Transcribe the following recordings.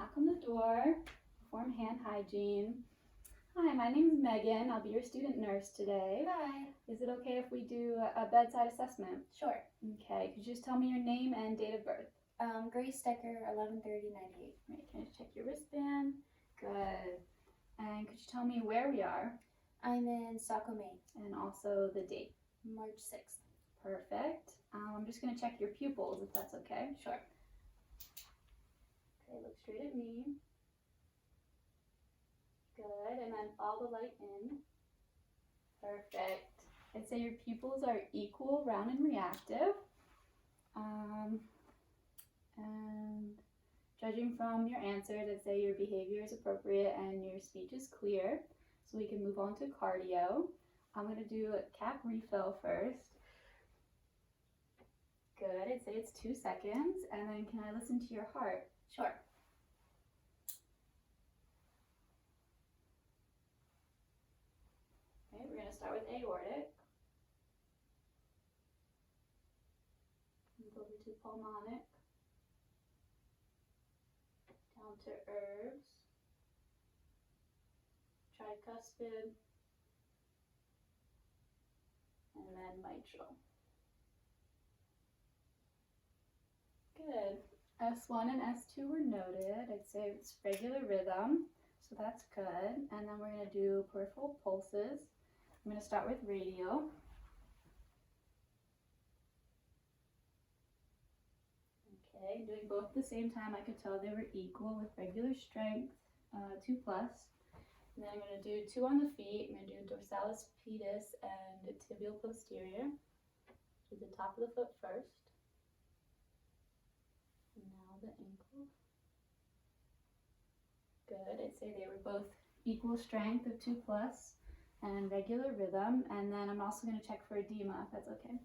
knock on the door, perform hand hygiene. Hi, my name is Megan. I'll be your student nurse today. Hi. Is it okay if we do a bedside assessment? Sure. Okay, could you just tell me your name and date of birth? Grace Decker, 11/30/98. Right, can I just check your wristband? Good. And could you tell me where we are? I'm in Saco, Maine. And also the date. March 6th. Perfect. I'm just going to check your pupils if that's okay. Sure. Okay, look straight at me. Good, and then follow the light in. Perfect. I'd say your pupils are equal, round, and reactive. And judging from your answers, I'd say your behavior is appropriate and your speech is clear. So we can move on to cardio. I'm going to do a cap refill first. Good, I'd say it's 2 seconds. And then can I listen to your heart? Sure. Okay, we're going to start with aortic. Move over to pulmonic. Down to herbs. Tricuspid. And then mitral. Good. S1 and S2 were noted. I'd say it's regular rhythm, so that's good. And then we're going to do peripheral pulses. I'm going to start with radial. Okay, doing both at the same time, I could tell they were equal with regular strength, 2+. And then I'm going to do 2 on the feet. I'm going to do dorsalis pedis and tibial posterior. Do the top of the foot first. And now the ankle. Good. I'd say they were both equal strength of 2+ and regular rhythm. And then I'm also going to check for edema, if that's okay.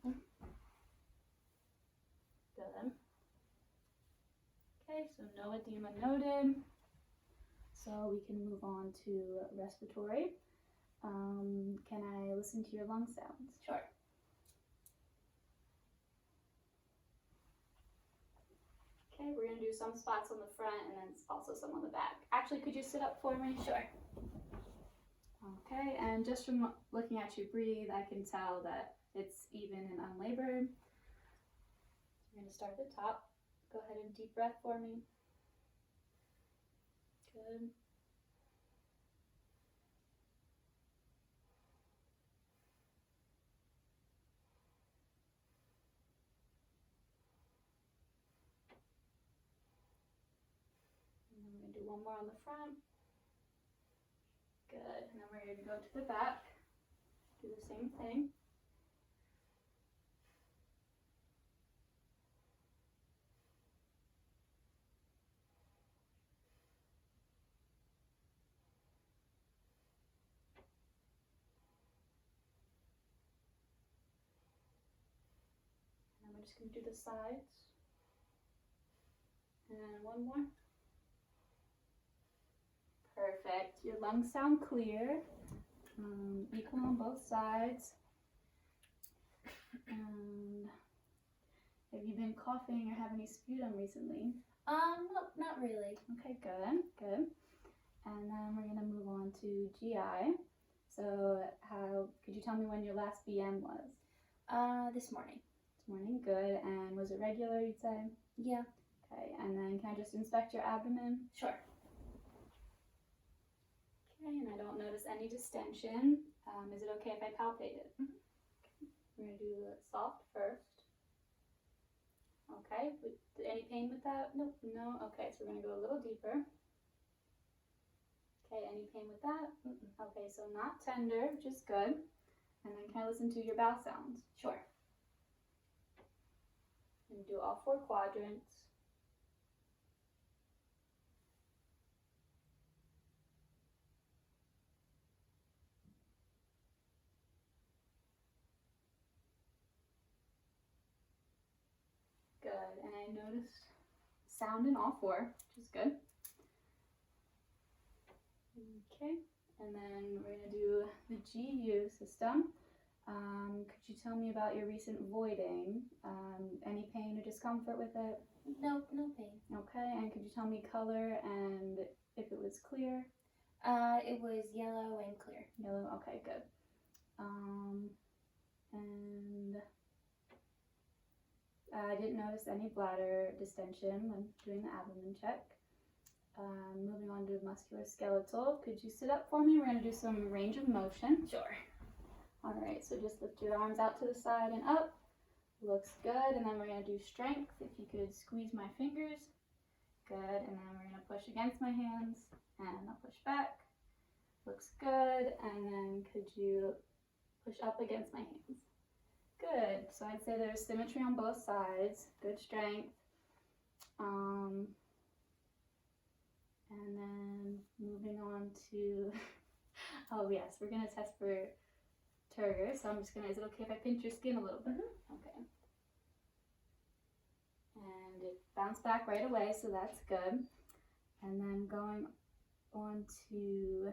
Good. Okay, so no edema noted. So we can move on to respiratory. Can I listen to your lung sounds? Sure. Okay, we're going to do some spots on the front and then also some on the back. Actually, could you sit up for me? Sure. Okay, and just from looking at you breathe, I can tell that it's even and unlabored. We're going to start at the top. Go ahead and deep breath for me. Good. And then we're going to do one more on the front. Good. And then we're going to go to the back. Do the same thing. And we're just going to do the sides. And one more. Perfect. Your lungs sound clear. Equal on both sides. And have you been coughing or have any sputum recently? No, not really. Okay, good, good. And then we're going to move on to GI. So could you tell me when your last BM was? This morning. This morning, good. And was it regular, you'd say? Yeah. Okay, and then can I just inspect your abdomen? Sure. Okay, and I don't notice any distension. Is it okay if I palpate it? Mm-hmm. Okay. We're going to do soft first. Okay, any pain with that? Nope. No? Okay, so we're going to go a little deeper. Okay, any pain with that? Mm-mm. Okay, so not tender, which is good. And then can I listen to your bowel sounds? Sure. And do all 4 quadrants. Good, and I notice sound in all 4, which is good. Okay, and then we're going to do the GU system. Could you tell me about your recent voiding? Any pain or discomfort with it? No pain. Okay, and could you tell me color and if it was clear? It was yellow and clear. Yellow, okay, good. And I didn't notice any bladder distension when doing the abdomen check. Moving on to musculoskeletal. Could you sit up for me? We're going to do some range of motion. Sure. Alright, so just lift your arms out to the side and up. Looks good. And then we're going to do strength. If you could squeeze my fingers. Good. And then we're going to push against my hands. And I'll push back. Looks good. And then could you push up against my hands? Good. So I'd say there's symmetry on both sides. Good strength. And then moving on to, oh yes, we're going to test for turgor. So I'm just going to, is it okay if I pinch your skin a little bit? Okay. And it bounced back right away, so that's good. And then going on to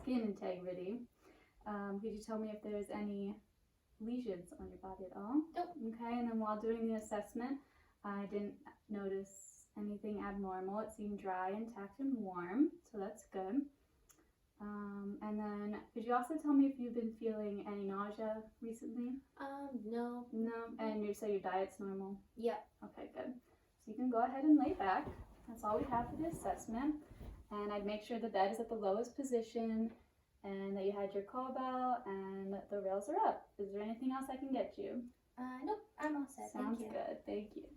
skin integrity. Could you tell me if there's any lesions on your body at all? Nope. Okay, and then while doing the assessment, I didn't notice anything abnormal. It seemed dry, intact, and warm, so that's good. And then could you also tell me if you've been feeling any nausea recently? No. No? And you say your diet's normal? Yep. Okay, good. So you can go ahead and lay back. That's all we have for the assessment. And I'd make sure the bed is at the lowest position and that you had your call bell and the rails are up. Is there anything else I can get you? Nope. I'm all set. Sounds Thank you. good. Thank you.